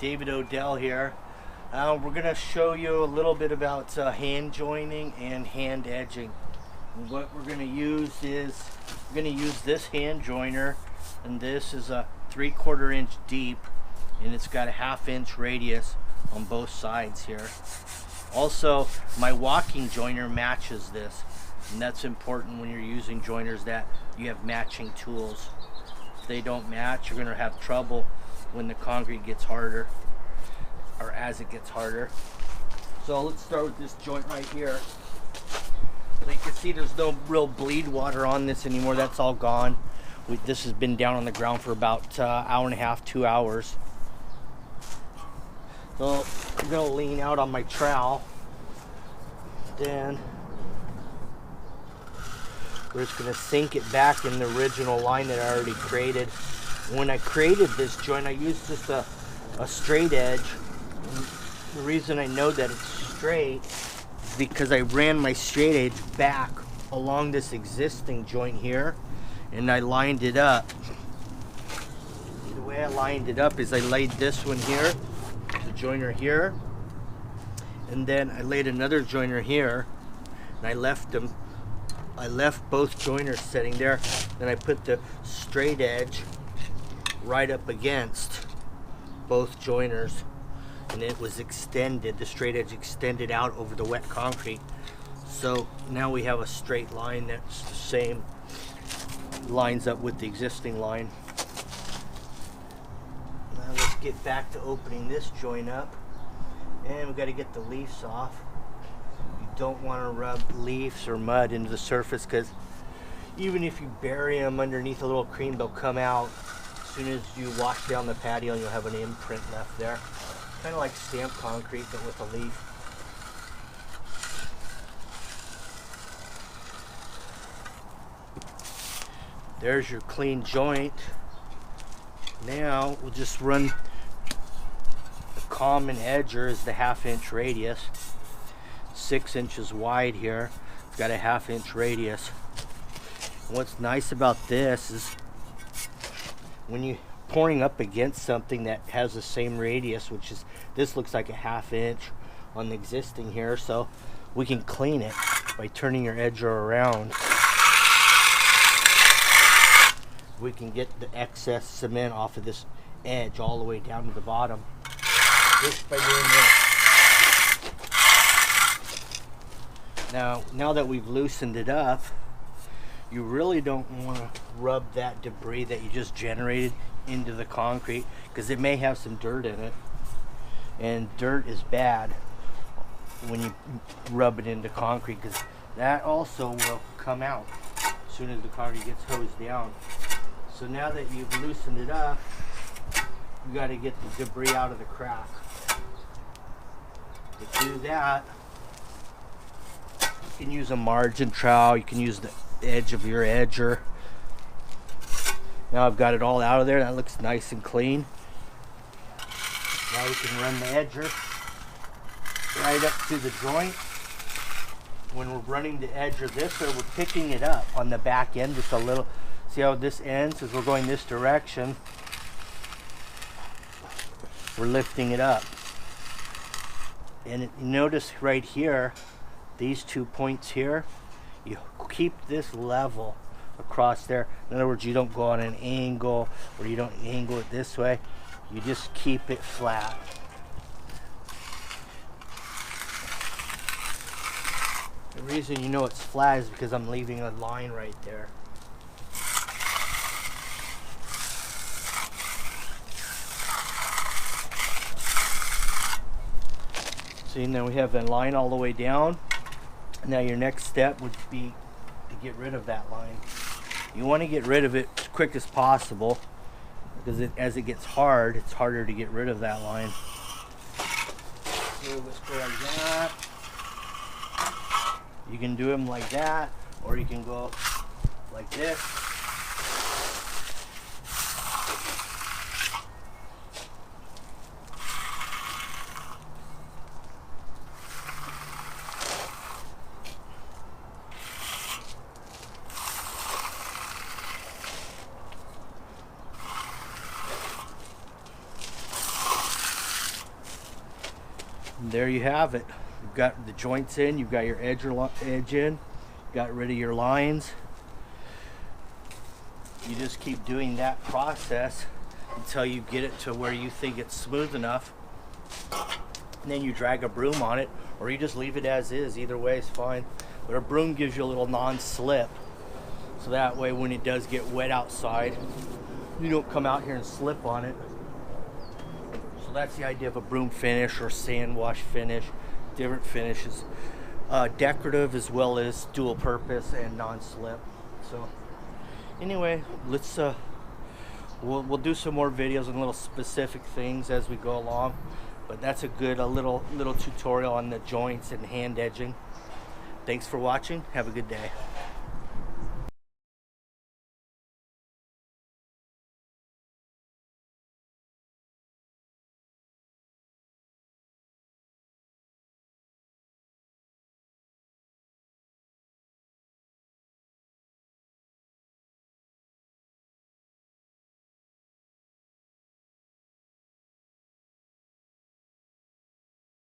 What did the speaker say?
David Odell here. We're going to show you a little bit about hand joining and hand edging. And what we're going to use is, we're going to use this hand joiner, and this is a 3/4 inch deep, and it's got a 1/2 inch radius on both sides here. Also, my walking joiner matches this, and that's important when you're using joiners, that you have matching tools. If they don't match, you're going to have trouble when the concrete gets harder, or as it gets harder. So let's start with this joint right here. So you can see there's no real bleed water on this anymore. That's all gone. This has been down on the ground for about hour and a half, 2 hours. So I'm going to lean out on my trowel. Then we're just going to sink it back in the original line that I already created. When I created this joint, I used just a straight edge. And the reason I know that it's straight is because I ran my straight edge back along this existing joint here, and I lined it up. The way I lined it up is I laid this one here, the joiner here, and then I laid another joiner here, and I left both joiners sitting there. Then I put the straight edge right up against both joiners, and it was extended, the straight edge extended out over the wet concrete. So now we have a straight line that's the same, lines up with the existing line. Now let's get back to opening this joint up, and we've got to get the leaves off. You don't want to rub leaves or mud into the surface, because even if you bury them underneath a little cream, they'll come out. As soon as you wash down the patio, and you'll have an imprint left there. Kind of like stamped concrete, but with a leaf. There's your clean joint. Now we'll just run the common edger is the 1/2 inch radius. 6 inches wide here. It's got a 1/2 inch radius. And what's nice about this is when you're pouring up against something that has the same radius, which is, this looks like a 1/2 inch on the existing here, so we can clean it by turning your edger around. We can get the excess cement off of this edge all the way down to the bottom just by doing this. Now that we've loosened it up, you really don't want to rub that debris that you just generated into the concrete, because it may have some dirt in it, and dirt is bad when you rub it into concrete, because that also will come out as soon as the concrete gets hosed down. So now that you've loosened it up, you got to get the debris out of the crack. To do that, you can use a margin trowel, you can use the edge of your edger. Now I've got it all out of there. That looks nice and clean. Now we can run the edger right up to the joint. When we're running the edger this way, we're picking it up on the back end just a little. See how this ends? As we're going this direction, we're lifting it up. And you notice right here, these 2 points here, you keep this level across there. In other words, you don't go on an angle, or you don't angle it this way. You just keep it flat. The reason you know it's flat is because I'm leaving a line right there. See, now we have a line all the way down. Now your next step would be to get rid of that line. You want to get rid of it as quick as possible, because as it gets hard, it's harder to get rid of that line. So let's go like that. You can do them like that, or you can go like this. And there you have it. You've got the joints in, you've got your edge in, got rid of your lines. You just keep doing that process until you get it to where you think it's smooth enough. And then you drag a broom on it, or you just leave it as is. Either way is fine. But a broom gives you a little non-slip. So that way when it does get wet outside, you don't come out here and slip on it. So that's the idea of a broom finish or sand wash finish. Different finishes. Decorative as well as dual purpose and non-slip. So anyway, let's we'll do some more videos on little specific things as we go along. But that's a good little tutorial on the joints and hand edging. Thanks for watching. Have a good day.